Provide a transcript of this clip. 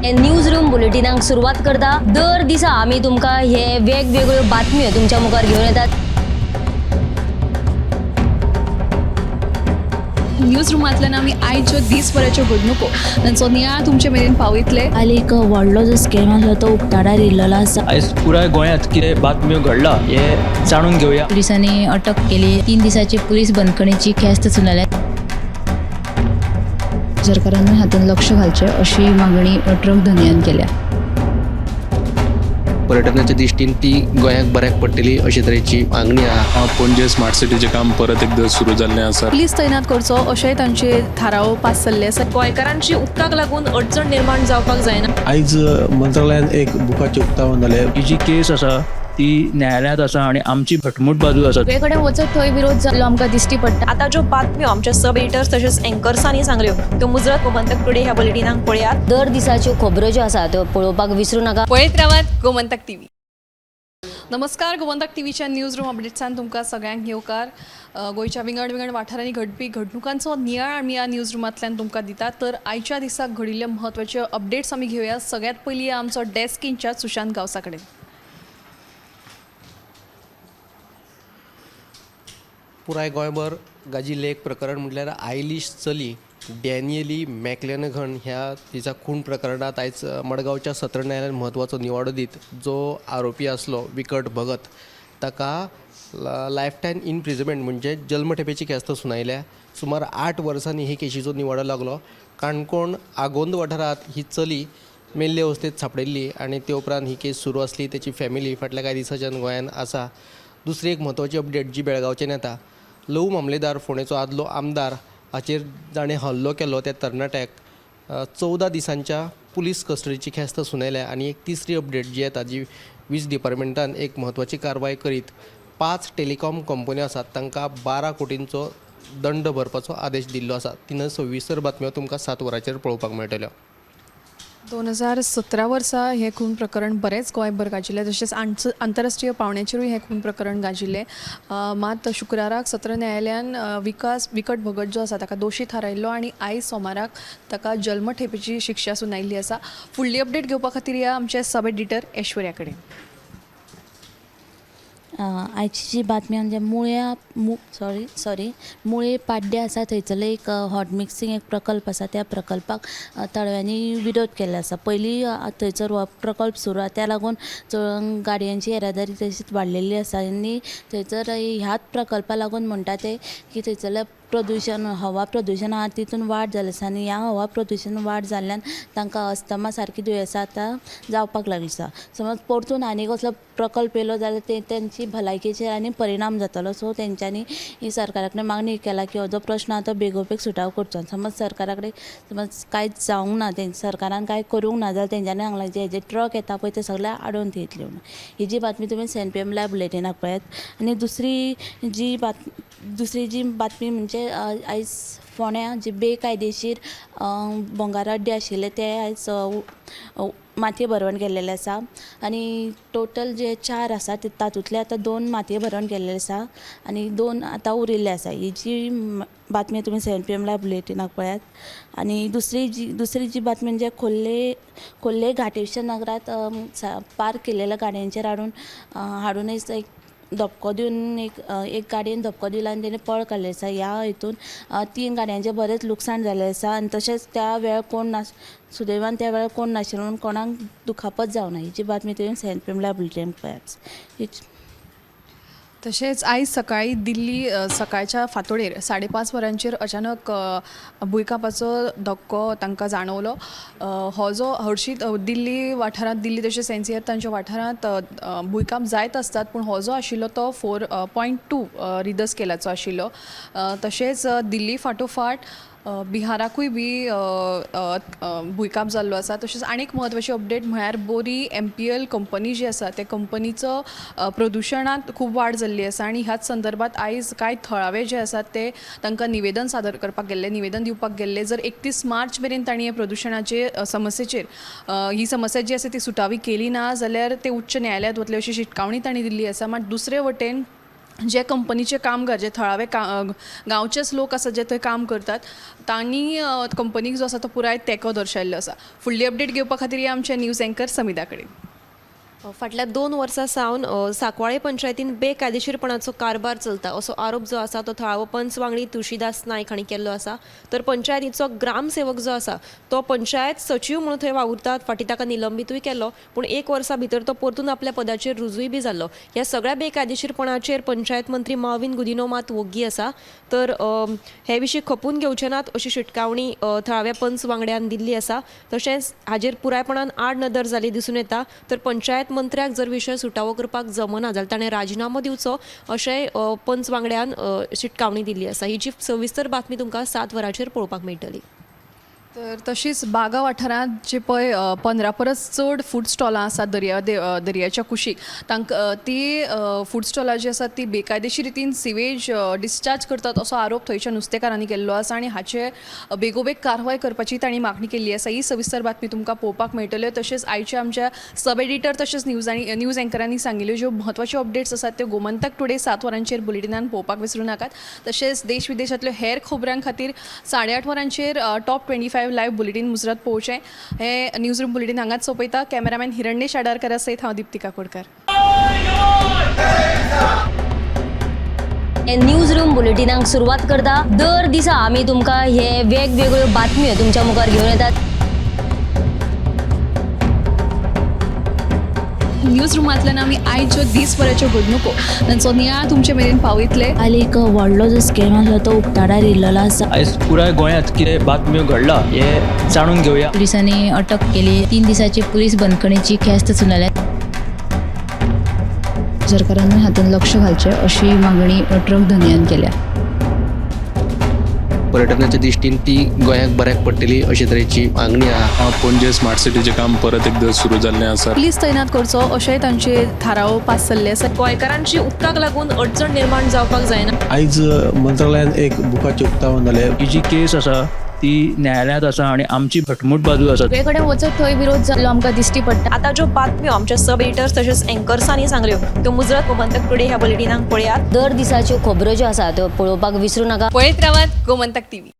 News room बुलेटिनाक सुरुवात करता। दर दिसा आम्ही तुमका हे वेगवेगळ्यो बातम्यो तुमच्या मुखार घेऊन येतात। न्यूज रूमांतल्यान आमी आयच्यो दिसभराच्यो घडणुको तांचो नियाळ तुमचे मेरेन पावयतले। आली एक व्हडलो जो स्कॅम आसलो तो उक्ताडार येयल्लो आसा। आयज पुराय गोंयांत कितें बातम्यो घडला हे जाणून घेवया। पुलिसांनी अटक केली। 3 दिसाची पुलीस बंदखणीची ख्यास्त सुनायल्या। सरकारान हातूंत लक्ष घालचें अशी मागणी ट्रक धन्यान केल्या। पर्यटनाच्या दृश्टीन ती गोंयाक बऱ्याक पडटली अशे तरेची मागणी आहा। पणजे स्मार्ट सिटीचें काम परत एकदा सुरू जाल्लें आसा। पुलीस तैनात करचो अशेंय तांचे थाराव पास जाल्ले आसा। गोंयकारांची उदकाक लागून अडचण निर्माण जावपाक जायना। आयज मंत्रालयान एक बुकाचें उक्तावण जालें। ही जी केस आसा ती न्यायालयांत आसा आणि आमची घटमूट बाजू आसा। सगळे कडेन वचत थंय विरोध जाल्लो आमकां दिश्टी पडटा। आता ज्यो बातम्यो आमच्या सब एडिटर्स तशेंच अँकर्सांनी सांगल्यो त्यो मुजरत गोमंतक टुडे ह्या बुलेटिनाक पळयात। दर दिसाच्यो खबरो ज्यो आसा त्यो पळोवपाक विसरू नका। पळयत रावात गोमंतक टीव्ही। नमस्कार, गोमंतक टीव्हीच्या न्यूज रूम अपडेट्सान तुमकां सगळ्यांक येवकार। गोंयच्या विंगड विंगड वाठारांनी घडपी घडणुकांचो नियाळ आमी ह्या न्यूज रूमांतल्यान तुमकां दितात। तर आयच्या दिसाक घडिल्ले म्हत्वाचे अपडेट्स आमी घेवया। सगळ्यात पयलीं आमचो डेस्क इंचार्ज सुशांत गावसा कडेन। पुराय गोंयभर गाजिल्लें एक प्रकरण म्हटल्यार आयलिश चली डॅनियली मॅक्लेनगन ह्या तिचा खून प्रकरणात आयज मडगांवच्या सत्र न्यायालयान म्हत्वाचो निवाडो दीत जो आरोपी आसलो विकट भगत ताका लायफ टायम इनप्रिजनमेंट म्हणजे जल्मठेपेची ख्यास्त सुनायल्या। सुमार 8 वर्सांनी हे केशीचो निवाडो लागलो। काणकोण आगोंद वाठारांत ही चली मेल्ले अवस्थेत सापडिल्ली आणि ते उपरांत ही केस सुरू आसली। तेची फॅमिली फाटल्या कांय दिसांच्यान गोंयांत आसा। दुसरी एक म्हत्वाची अपडेट जी बेळगांवच्यान येता। लव मामलेदार फोंडेचो आदलो आमदार हाचेर जाणें हल्लो केलो त्या तरणाट्याक 14 दिसांच्या पुलीस कस्टडीची ख्यास्त सुनायल्या। आणि एक तिसरी अपडेट जी येता जी वीज डिपार्टमेंटान एक म्हत्वाची कारवाय करीत 5 टेलिकॉम कंपन्यो आसात तांकां 12 कोटींचो दंड भरपाचो आदेश दिल्लो आसा। तिनं सविस्तर बातम्यो तुमकां 7 वरांचेर पळोवपाक मेळटल्यो। 2017 वर्सा हे खून प्रकरण बरेच गोंयभर गाजिल्लें। तशेंच आंतरराष्ट्रीय पावंड्याचेरूय हे खून प्रकरण गाजिल्लें। मात शुक्राराक सत्र न्यायालयान विकट भगत जो आसा ताका दोशी थारायल्लो आणि आयज सोमाराक ताका जल्मठेपेची शिक्षा सुनायल्ली आसा। फुडली अपडेट घेवपा खातीर या आमचे सब एडिटर ऐश्वर्या कडेन। आयची जी बातमी म्हणजे मुळे पाड्डे आसा थंयसरले एक हॉट मिक्सिंग एक प्रकल्प आसा। त्या प्रकल्पाक तळव्यांनी विरोध केल्लो आसा। पयलीं थंयसर हो प्रकल्प सुरू आसा त्या लागून गाडयांची येरादारी तशीच वाडलेली आसा आनी थंयसर ह्याच प्रकल्पा लागून म्हणटा ते की थंयसरले प्रदूषण हवा प्रदूषण आहा तितून वाड जाल्ली आसा आनी ह्या हवा प्रदूषण वाड जाल्ल्यान तांकां अस्थमा सारकी दुयेंसां आतां जावपाक लागली आसा। समज परतून आनी कसलो प्रकल्प येयलो जाल्यार ते तेंची भलायकेचेर आनी परिणाम जातलो। सो तेंच्यांनी ही सरकारा कडेन मागणी केला की हो जो प्रश्न आतां बेगोबेग सुटाव करचो। समज सरकारा कडेन समज कांयच जावंक ना सरकारान कांय करूंक ना जाल्यार तेंच्यांनी सांगलां जे ट्रक येता पळय ते सगळे आडोवन थेयतले म्हणून। ही जी बातमी तुमी CNPM लायव्ह बुलेटिनाक पळयात। आनी दुसरी जी बातमी म्हणजे आयज फोंड्या जे बेकायदेशीर भंगार अड्डे आशिल्ले ते आयज मातये भरवण केल्लेले आसा आनी टोटल जे 4 आसा तातूंतले आतां 2 मातये भरवण केल्ले आसा आनी 2 आतां उरिल्ले आसा। ही जी बातमी तुमी CNPM लायव्ह बुलेटिनाक पळयात। आनी दुसरी जी बातमी म्हणजे खोर्ले घाटेश्वर नगरात पार्क केलेल्या गाडयांचेर हाडून एक धपको दिवन एक गाडयेन धपको दिला आनी तेणें पळ काडलें आसा। ह्या हितून 3 गाडयांचें बरेंच लुकसाण जाल्लें आसा आनी तशेंच त्या वेळार कोण सुदैवान त्या वेळार कोण नाशिल्लो म्हणून कोणाक दुखापत जावना। ही जी बातमी तुवें CNPM लायव्ह बुलेटिनाक पळयात। तशेंच आयज सकाळी दिल्ली सकाळच्या फांतोडेर 5:30 वरांचेर अचानक भुंयकांपाचो धक्को तांकां जाणवलो। हो जो हळशीक दिल्ली वाठारांत दिल्ली तशेंच NCR तांच्या वाठारांत भुंयकांप जायत आसतात पूण हो जो आशिल्लो तो 4.2 रिदर स्केलाचो आशिल्लो। तशेंच दिल्ली फाटोफाट बिहाराकूय बी भुंयकांप जाल्लो आसा। तशेंच आनीक म्हत्वाची अपडेट म्हळ्यार बोरी MPL कंपनी जी आसा त्या कंपनीचो प्रदुशणांत खूब वाड जाल्ली आसा आनी ह्याच संदर्भात आयज कांय थळावे जे आसात ते तांकां निवेदन सादर करपाक गेल्ले निवेदन दिवपाक गेल्ले। जर 31 मार्च मेरेन तांणी हे प्रदुशणाचे समस्येचेर ही समस्या जी आसा ती सुटावी केली ना जाल्यार ते उच्च न्यायालयात वतले अशी शिटकावणी तांणी दिल्ली आसा। मात दुसरे वटेन जे कंपनीचे कामगार जे थळावे गांवचेच लोक आसा जे थंय काम करतात तांणी कंपनीक जो आसा तो पुराय तेंको दर्शायल्लो आसा. फुडली अपडेट घेवपा खातीर हे आमचे न्यूज अँकर समिता कडेन. फाटल्या 2 वर्सां सावन सांकवाळे पंचायतीन बेकायदेशीरपणाचो कारबार चलता असो आरोप जो आसा तो थळावो पंच वांगडी तुळशीदास नायक हांणी केल्लो आसा. तर पंचायतीचो ग्रामसेवक जो आसा तो पंचायत सचिव म्हणून थंय वावुरतात. फाटीं ताका निलंबितूय केलो पूण 1 वर्सा भितर तो परतून आपल्या पदाचेर रुजूय बी जाल्लो. ह्या सगळ्या बेकायदेशीरपणाचेर पंचायत मंत्री माविन गुदिनो मात वग्गी आसा. तर हे विशीं खपून घेवचे नात अशी शिटकावणी थळाव्या पंच वांगड्यान दिल्ली आसा. तशेंच हाजेर पुरायपणान आड नदर जाली दिसून येता. तर पंचायत मंत्र्याक जर विशय सुटावो करपाक जमना जाल्यार ताणें राजिनामो दिवचो अशेंय पंच वांगड्यान शिटकावणी दिल्ली आसा. ही जी सविस्तर बातमी तुमकां 7 वरांचेर पळोवपाक मेळटली. तर तशीच बागा वाठारांत जे पळय 15 परस चड फूड स्टॉलां आसात दर्याच्या कुशीक ती फूड स्टॉलां जी आसात ती बेकायदेशीर रितीन सिवेज डिस्चार्ज करतात असो आरोप थंयच्या नुस्तेकारांनी केल्लो आसा आनी हाचे बेगोबेग कारवाय करपाची तांणी मागणी केल्ली आसा. ही सविस्तर बातमी तुमकां पळोवपाक मेळटल्यो. तशेंच आयच्या आमच्या सब एडिटर तशेंच न्यूज अँकरांनी सांगिल्ल्यो ज्यो म्हत्वाच्यो अपडेट्स आसात त्यो गोमंतक टुडे 7 वरांचेर बुलेटिनान पळोवपाक विसरूं नाकात. तशेंच देश विदेशांतल्यो हेर खबरां खातीर 8:30 वरांचेर टॉप 25 लायव्ह बुलेटिन मुजरत पळोवचें. हे न्यूज रूम बुलेटिन हांगाच सोंपयता. कॅमेरामॅन हिरण्येश आडारकरा सयत हांव दिप्ती काकोडकर. हे न्यूज रूम बुलेटिनाक सुरवात करता. दर दिसा आमी तुमकां हे वेगवेगळ्यो बातम्यो तुमच्या मुखार घेवन येतात. न्यूज रुमांतल्यान आमी आयच्यो दिसभराच्यो घडणुको तांचो नियाळ तुमचे मेरेन पावयतले. आली एक व्हडलो जो स्कॅम आसलो तो उक्ताडार येयल्लो आसा. आयज पुराय गोंयांत कितें बातम्यो घडला हे जाणून घेवया. पुलिसांनी अटक केली. 3 दिसाची पुलीस बंदखणीची ख्यास्त सुनायल्या. सरकारान हातूंत लक्ष घालचें अशी मागणी ट्रक धन्यान केल्या. पर्यटनाच्या दृश्टीन ती गोंयाक बऱ्याक पडटली अशे तरेची मागणी आहा. पणजे स्मार्ट सिटीचें काम परत एकदा सुरू जाल्लें आसा. पुलीस तैनात करचो अशेंय तांचे थाराव पास जाल्ले आसा. गोंयकारांची उदकाक लागून अडचण निर्माण जावपाक जायना. आयज मंत्रालयान एक बुकाचें उक्तावण जालें. ही जी केस आसा ती न्यायालयांत आसा आणि आमची घटमूट बाजू आसा. सगळे कडेन वचत थंय विरोध जाल्लो आमकां दिश्टी पडटा. आता ज्यो बातम्यो आमच्या सब एडिटर्स तशेंच अँकर्सांनी सांगल्यो त्यो मुजरत गोमंतक टुडे ह्या बुलेटिनाक पळयात. दर दिसाच्यो खबरो ज्यो आसा त्यो पळोवपाक विसरूं नाका. पळयत रावात गोमंतक टीव्ही.